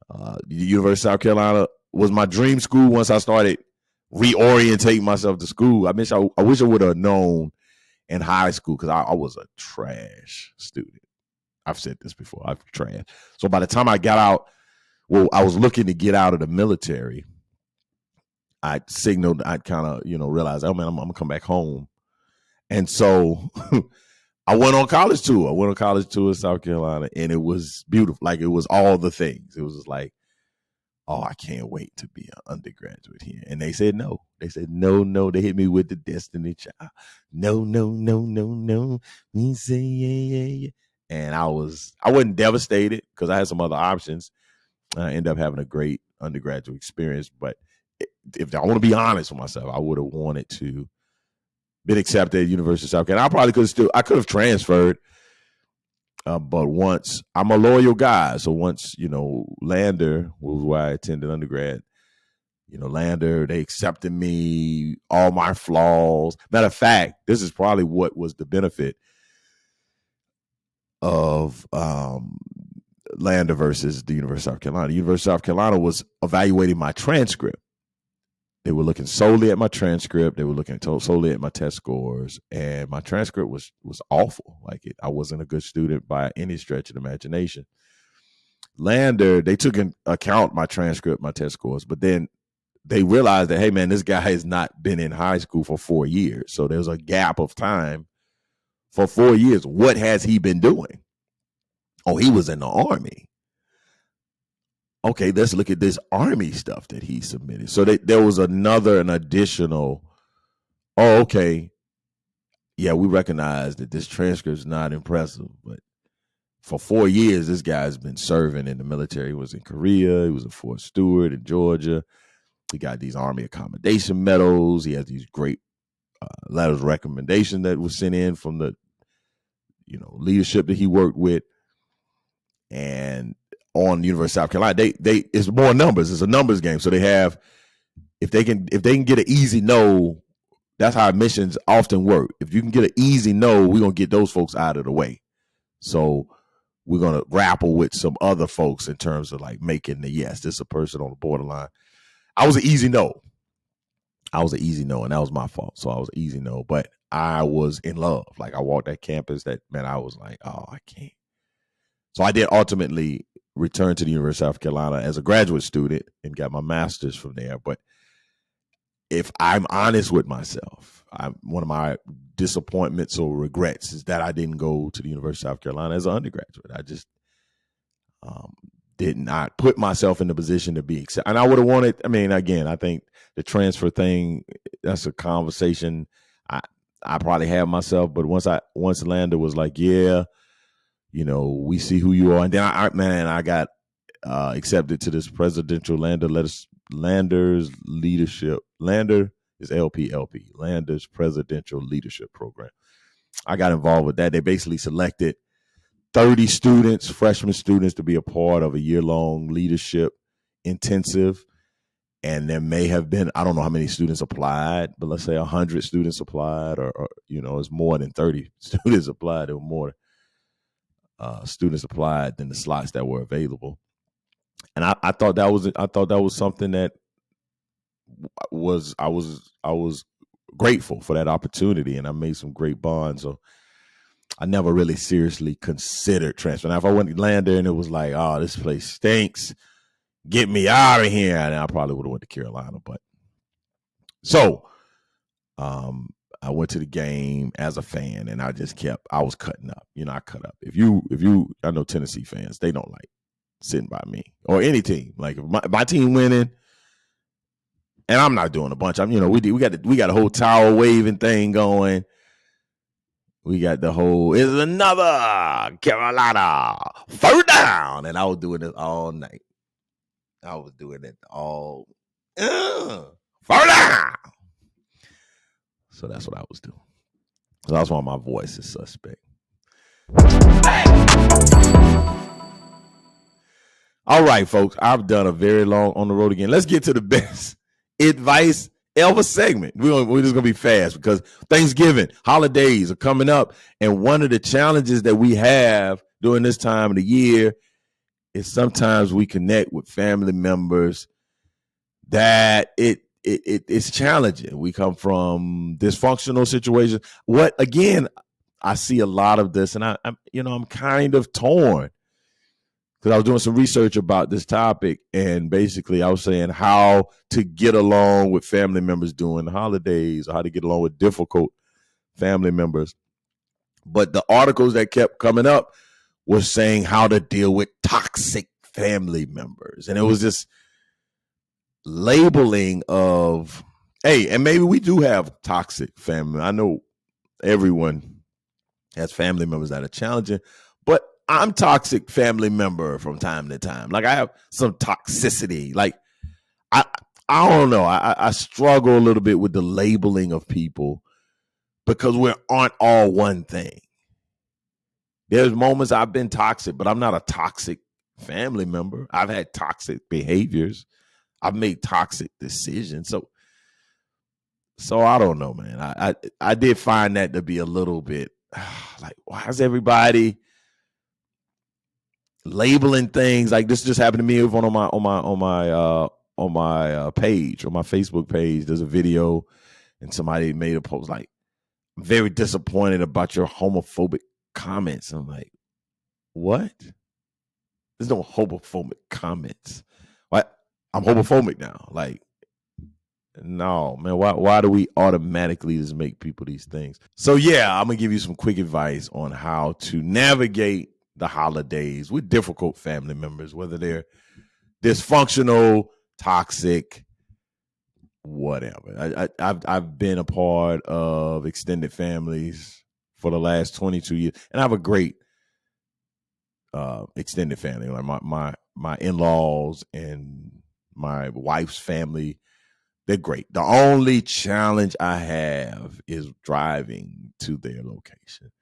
The University of South Carolina was my dream school once I started reorientating myself to school. I wish I would have known in high school because I was a trash student. I've said this before. I'm trash. So by the time I got out, I was looking to get out of the military. I signaled, I kind of, realized, oh man, I'm gonna come back home. And so I went on college tour. I went on college tour in South Carolina, and it was beautiful. Like, it was all the things. It was just like, oh, I can't wait to be an undergraduate here. And they said no. They said no. They hit me with the Destiny Child. No. Me say yeah. And I wasn't devastated because I had some other options. I ended up having a great undergraduate experience. But if I want to be honest with myself, I would have wanted to been accepted at University of South Carolina. I could have transferred. But once, I'm a loyal guy. So once, Lander was where I attended undergrad, Lander, they accepted me, all my flaws. Matter of fact, this is probably what was the benefit of Lander versus the University of South Carolina. The University of South Carolina was evaluating my transcript. They were looking solely at my transcript. They were looking solely at my test scores, and my transcript was awful. Like, I wasn't a good student by any stretch of the imagination. Lander, they took into account my transcript, my test scores, but then they realized that, hey man, this guy has not been in high school for 4 years. So there's a gap of time for 4 years. What has he been doing? Oh, he was in the Army. Okay, let's look at this Army stuff that he submitted. So there was an additional, oh, okay, yeah, we recognize that this transcript is not impressive, but for 4 years, this guy's been serving in the military. He was in Korea. He was a Fort Stewart in Georgia. He got these Army accommodation medals. He has these great letters of recommendation that was sent in from the, leadership that he worked with. And on the University of South Carolina, they it's more numbers. It's a numbers game. So they have, if they can get an easy no, that's how admissions often work. If you can get an easy no, we're gonna get those folks out of the way. So we're gonna grapple with some other folks in terms of like making the yes. This is a person on the borderline. I was an easy no, and that was my fault. So I was an easy no, but I was in love. Like, I walked that campus, that man, I was like, oh, I can't. So I did ultimately return to the University of South Carolina as a graduate student and got my master's from there. But if I'm honest with myself, one of my disappointments or regrets is that I didn't go to the University of South Carolina as an undergraduate. I just did not put myself in the position to be accepted. And I would have wanted, again, I think the transfer thing, that's a conversation I probably had myself. But once Lander was like, yeah, we see who you are. And then I got accepted to this presidential Landers leadership. Lander is LPLP, Landers Presidential Leadership Program. I got involved with that. They basically selected 30 students, freshman students, to be a part of a year-long leadership intensive. And there may have been, I don't know how many students applied, but let's say 100 students applied, or it's more than 30 students applied. There were more students applied than the slots that were available. And I thought that was something that I was grateful for that opportunity, and I made some great bonds. So I never really seriously considered transfer. Now, if I went to land there and it was like, oh, this place stinks, get me out of here, and I probably would have went to Carolina. But so I went to the game as a fan, and I was cutting up. I cut up. If you, I know Tennessee fans, they don't like sitting by me or any team. Like if my team winning, and I'm not doing a bunch. We got a whole towel waving thing going. We got the whole, is another Carolina third down. And I was doing it all night. I was doing it all third down. So that's what I was doing. So that's why my voice is suspect. All right, folks. I've done a very long on the road again. Let's get to the best advice ever segment. We're just going to be fast because Thanksgiving, holidays are coming up. And one of the challenges that we have during this time of the year is sometimes we connect with family members that it's challenging. We come from dysfunctional situations. I see a lot of this, and I'm kind of torn because I was doing some research about this topic, and basically I was saying how to get along with family members during the holidays, or how to get along with difficult family members. But the articles that kept coming up were saying how to deal with toxic family members. And it was this labeling of, hey, and maybe we do have toxic family. I know everyone has family members that are challenging, but I'm toxic family member from time to time. Like I have some toxicity. Like I don't know. I struggle a little bit with the labeling of people because we aren't all one thing. There's moments I've been toxic, but I'm not a toxic family member. I've had toxic behaviors. I've made toxic decisions. So I don't know, man. I did find that to be a little bit like, why is everybody labeling things like this? Just happened to me on my page, on my Facebook page. There's a video, and somebody made a post like, I'm very disappointed about your homophobic comments. I'm like, what? There's no homophobic comments. What? I'm homophobic now. Like, no, man. Why do we automatically just make people these things? So yeah, I'm gonna give you some quick advice on how to navigate the holidays with difficult family members, whether they're dysfunctional, toxic, whatever. I've been a part of extended families for the last 22 years, and I have a great extended family. Like my in-laws and my wife's family, they're great. The only challenge I have is driving to their location,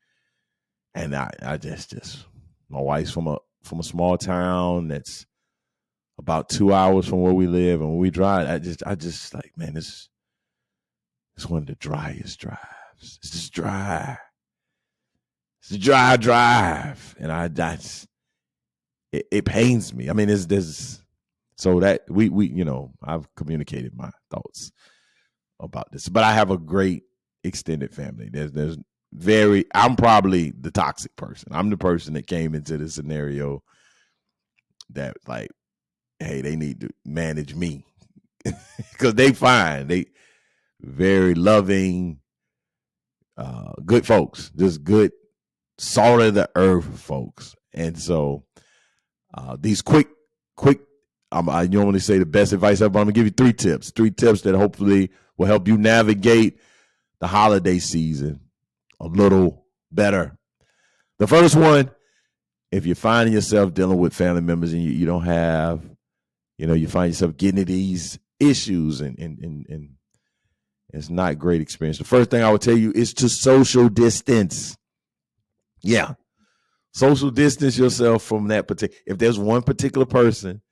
and I just my wife's from a small town that's about 2 hours from where we live, and when we drive, I just like, man, it's one of the driest drives. It's just dry. It's a dry drive, and it pains me. I mean, there's so that we I've communicated my thoughts about this, but I have a great extended family. I'm probably the toxic person. I'm the person that came into this scenario that like, hey, they need to manage me because they very loving, good folks, just good, salt of the earth folks. And so these quick, I normally say the best advice ever, but I'm gonna give you three tips that hopefully will help you navigate the holiday season a little better. The first one, if you're finding yourself dealing with family members and you don't have, you find yourself getting into these issues and it's not a great experience. The first thing I would tell you is to social distance. Yeah. Social distance yourself from that particular. If there's one particular person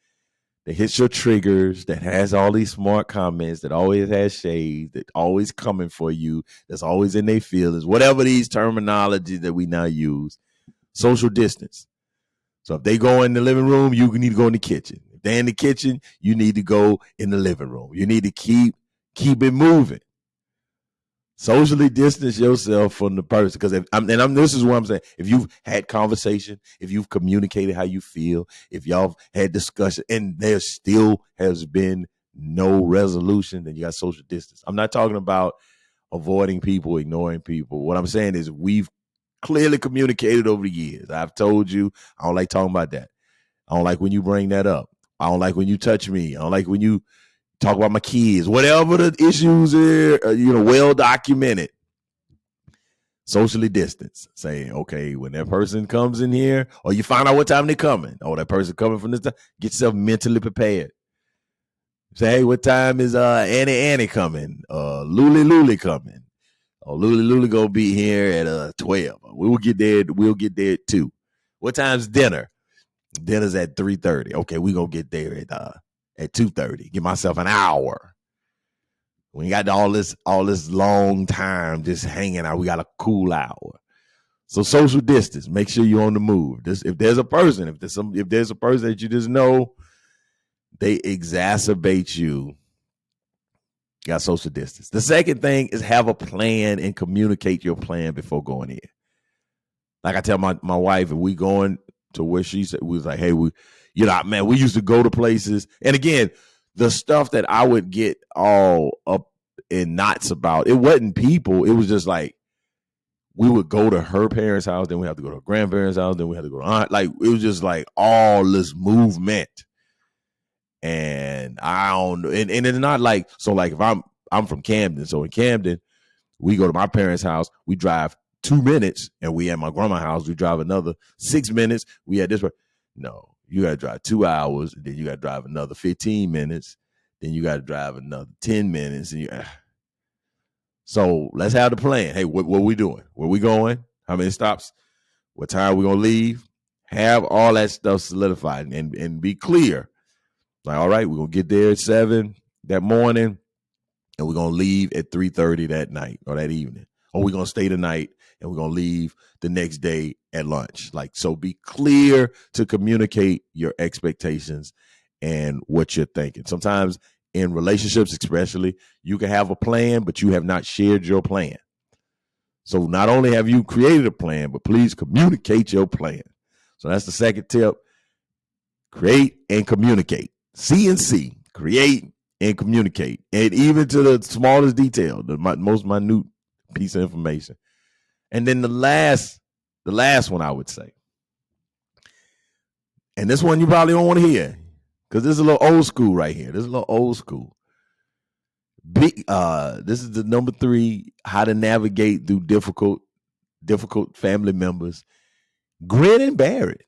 that hits your triggers, that has all these smart comments, that always has shade, that always coming for you, that's always in their feelings, whatever these terminologies that we now use, social distance. So if they go in the living room, you need to go in the kitchen. If they're in the kitchen, you need to go in the living room. You need to keep it moving. Socially distance yourself from the person, because this is what I'm saying. If you've had conversation, if you've communicated how you feel, if y'all had discussion, and there still has been no resolution, then you got social distance. I'm not talking about avoiding people, ignoring people. What I'm saying is we've clearly communicated over the years. I've told you I don't like talking about that. I don't like when you bring that up. I don't like when you touch me. I don't like when you talk about my kids, whatever the issues are, well documented. Socially distance, saying, okay, when that person comes in here, or you find out what time they're coming, oh, that person coming from this time, get yourself mentally prepared. Say, hey, what time is Annie coming? Luli coming. Oh, Luli gonna be here at 12. We'll get there at 2. What time's dinner? Dinner's at 3:30. Okay, we gonna get there at 2:30. Give myself an hour. We got all this long time just hanging out. We got a cool hour. So social distance. Make sure you're on the move. If there's a person that you just know they exacerbate you, got social distance. The second thing is have a plan and communicate your plan before going in. Like I tell my wife, if we going to where she said, we was like, hey, we used to go to places. And again, the stuff that I would get all up in knots about, it wasn't people. It was just like, we would go to her parents' house, then we have to go to her grandparents' house, then we have to go to aunt. Like, it was just like all this movement. And I don't know. And it's not like, so like if I'm from Camden. So in Camden, we go to my parents' house, we drive 2 minutes, and we at my grandma's house, we drive another 6 minutes. We had this. No, you got to drive 2 hours, and then you got to drive another 15 minutes. Then you got to drive another 10 minutes. So let's have the plan. Hey, what we doing? Where we going? How many stops? What time we going to leave? Have all that stuff solidified and be clear. Like, all right, we're going to get there at 7 that morning, and we're going to leave at 3:30 that night or that evening. Or we're going to stay the night, and we're going to leave the next day at lunch. Like, so be clear to communicate your expectations and what you're thinking. Sometimes in relationships especially, you can have a plan, but you have not shared your plan. So not only have you created a plan, but please communicate your plan. So that's the second tip. Create and communicate. C&C, create and communicate. And even to the smallest detail, the most minute piece of information. And then the last one I would say, and this one you probably don't want to hear, because this is a little old school right here. This is a little old school. This is the number 3, how to navigate through difficult family members. Grin and bear it.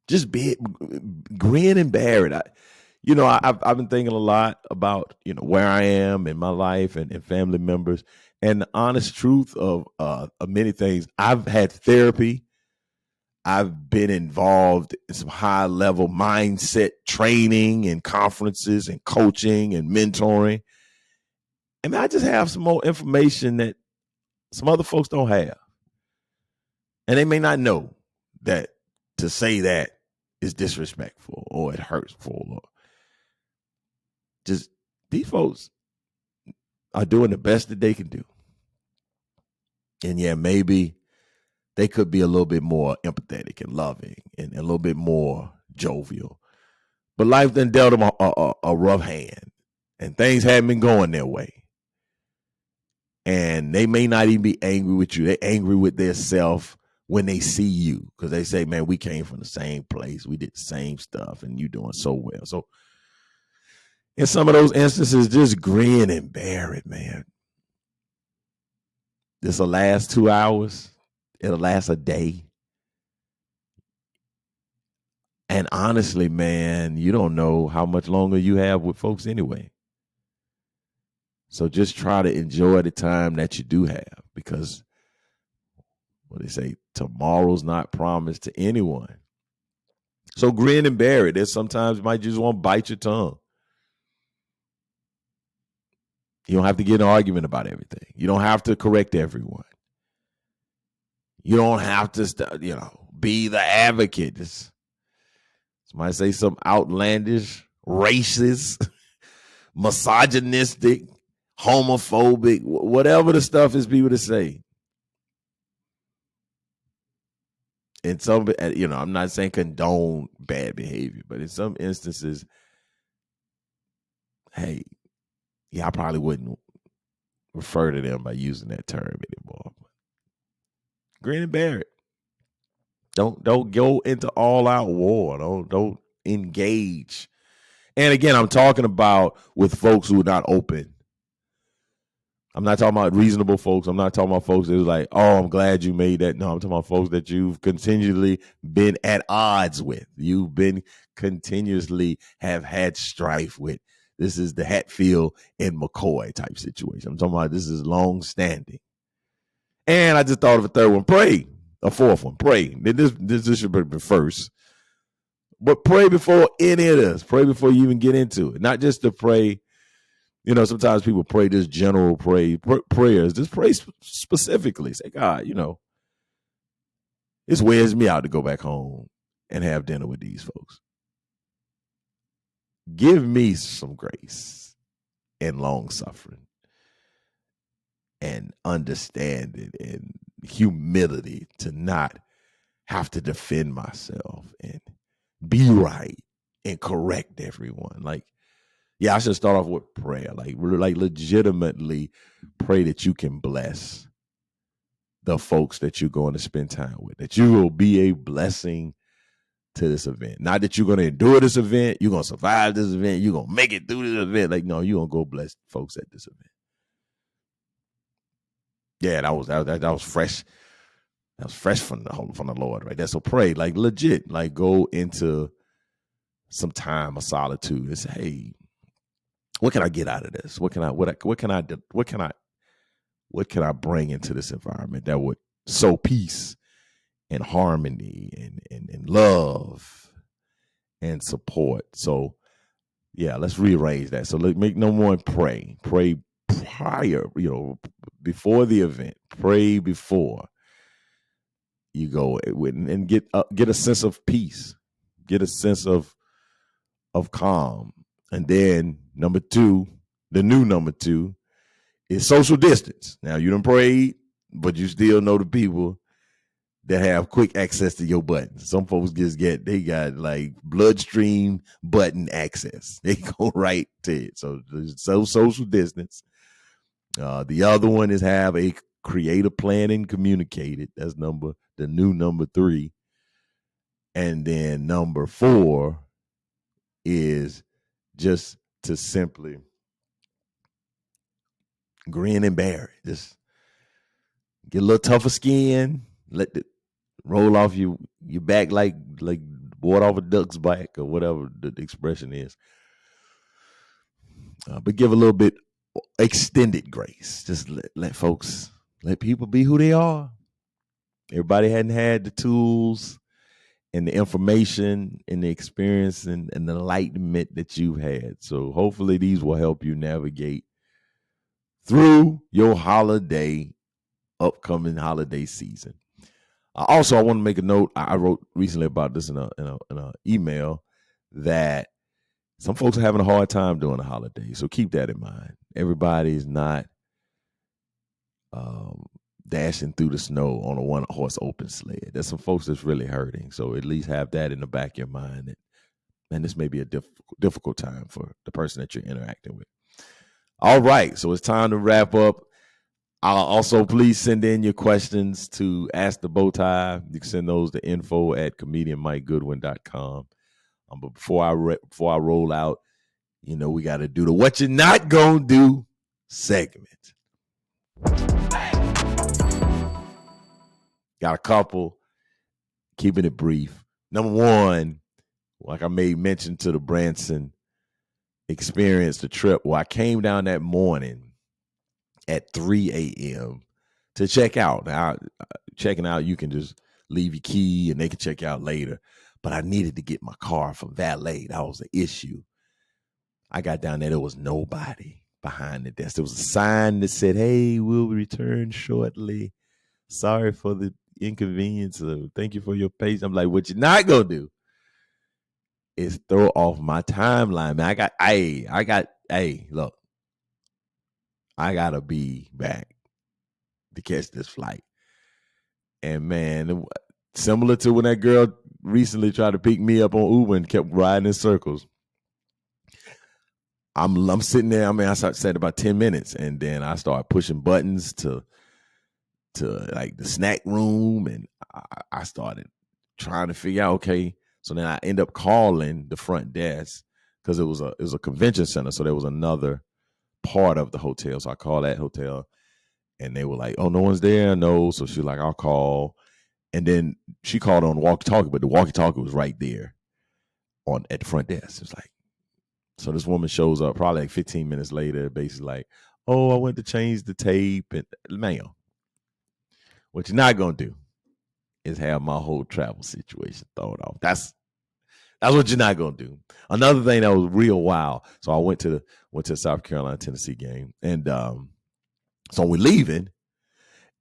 Just grin and bear it. I've been thinking a lot about, where I am in my life and family members. And the honest truth of many things, I've had therapy. I've been involved in some high level mindset training and conferences and coaching and mentoring. And I just have some more information that some other folks don't have. And they may not know that to say that is disrespectful or it hurtful, or just these folks are doing the best that they can do. And yeah, maybe they could be a little bit more empathetic and loving and a little bit more jovial. But life then dealt them a rough hand, and things haven't been going their way. And they may not even be angry with you. They're angry with their self when they see you, because they say, man, we came from the same place. We did the same stuff, and you doing so well. So in some of those instances, just grin and bear it, man. This will last 2 hours. It'll last a day. And honestly, man, you don't know how much longer you have with folks anyway. So just try to enjoy the time that you do have, because what they say, tomorrow's not promised to anyone. So grin and bear it. There's sometimes you might just want to bite your tongue. You don't have to get in an argument about everything. You don't have to correct everyone. You don't have to, be the advocate. Somebody say some outlandish, racist, misogynistic, homophobic, whatever the stuff is people to say. In some, I'm not saying condone bad behavior, but in some instances, hey, I probably wouldn't refer to them by using that term anymore. Grin and bear it. Don't go into all out war. Don't engage. And again, I'm talking about with folks who are not open. I'm not talking about reasonable folks. I'm not talking about folks that are like, oh, I'm glad you made that. No, I'm talking about folks that you've continually been at odds with. You've been continuously have had strife with. This is the Hatfield and McCoy type situation. I'm talking about this is long standing. And I just thought of a third one. Pray. A fourth one. Pray. This should be first. But pray before any of this. Pray before you even get into it. Not just to pray. Sometimes people pray this general prayers. Just pray specifically. Say, God, this wears me out to go back home and have dinner with these folks. Give me some grace and long suffering and understanding and humility to not have to defend myself and be right and correct everyone. I should start off with prayer. Like legitimately pray that you can bless the folks that you're going to spend time with, that you will be a blessing to this event. Not that you're going to endure this event, you're going to survive this event, you're going to make it through this event. No, you're going to go bless folks at this event. Yeah, that was fresh. That was fresh from the Lord right there. So pray, legit, go into some time of solitude and say, hey, what can I get out of this? What can I bring into this environment that would sow peace and harmony and love and support? So yeah, let's rearrange that. So let's make no more pray. Pray prior, before the event. Pray before you go and get a sense of peace, get a sense of calm. And then the new number two is social distance. Now you done prayed, but you still know the people that have quick access to your buttons. Some folks they got bloodstream button access. They go right to it. So social distance. The other one is have a create a plan and communicate it. That's the new number 3. And then number 4 is just to simply grin and bear it. Just get a little tougher skin. Let it roll off your back like water off a duck's back or whatever the expression is. But give a little bit extended grace. Just let people be who they are. Everybody hadn't had the tools and the information and the experience and the enlightenment that you've had. So hopefully these will help you navigate through your upcoming holiday season. Also, I want to make a note. I wrote recently about this in a email that some folks are having a hard time during the holidays. So keep that in mind. Everybody's not dashing through the snow on a one-horse open sled. There's some folks that's really hurting. So at least have that in the back of your mind. And this may be a difficult time for the person that you're interacting with. All right. So it's time to wrap up. Also, please send in your questions to Ask the Bowtie. You can send those to info@comedianmikegoodwin.com. But before I roll out, we got to do the what you're not going to do segment. Got a couple, keeping it brief. Number one, like I made mention to the Branson experience, the trip where I came down that morning at 3 a.m. to check out. Now, checking out, you can just leave your key and they can check you out later. But I needed to get my car from valet. That was the issue. I got down there was nobody behind the desk. There was a sign that said, "Hey, we'll return shortly. Sorry for the inconvenience. Thank you for your patience." I'm like, what you're not gonna do is throw off my timeline, man. Look, I gotta be back to catch this flight. And man, similar to when that girl recently tried to pick me up on Uber and kept riding in circles. I'm sitting there. I mean, I sat about 10 minutes, and then I started pushing buttons to like the snack room, and I started trying to figure out, okay. So then I end up calling the front desk because it was a convention center, so there was another part of the hotel. So I called that hotel, and they were like, "Oh, no one's there." No, so she's like, "I'll call," and then she called on walkie-talkie, but the walkie-talkie was right there at the front desk. It's like, so this woman shows up probably like 15 minutes later, basically like, "Oh, I went to change the tape," and ma'am, what you're not gonna do is have my whole travel situation thrown off. That's what you're not gonna do. Another thing that was real wild. So I went to the South Carolina Tennessee game, and so we're leaving,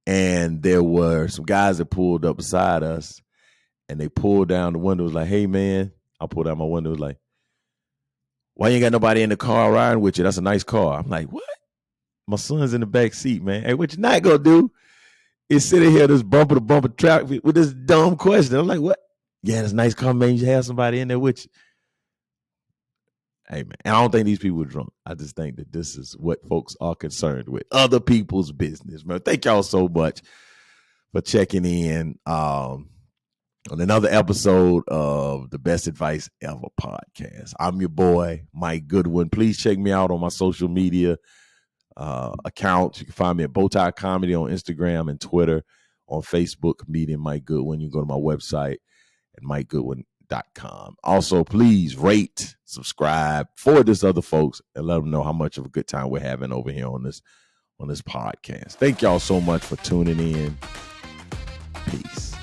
and there were some guys that pulled up beside us, and they pulled down the window. Was like, "Hey man," I pulled out my window. Was like, "Why you ain't got nobody in the car riding with you? That's a nice car." I'm like, "What? My son's in the back seat, man. Hey, what you not gonna do is sitting here this bumper to bumper traffic with this dumb question." I'm like, "What? Yeah, it's a nice car, man. You have somebody in there with you." Hey, man. And I don't think these people are drunk. I just think that this is what folks are concerned with. Other people's business, man. Thank y'all so much for checking in on another episode of the Best Advice Ever podcast. I'm your boy, Mike Goodwin. Please check me out on my social media accounts. You can find me at Bowtie Comedy on Instagram and Twitter. On Facebook, comedian Mike Goodwin. You can go to my website at MikeGoodwin.com. Also, please rate, subscribe, forward this to other folks, and let them know how much of a good time we're having over here on this podcast. Thank y'all so much for tuning in. Peace.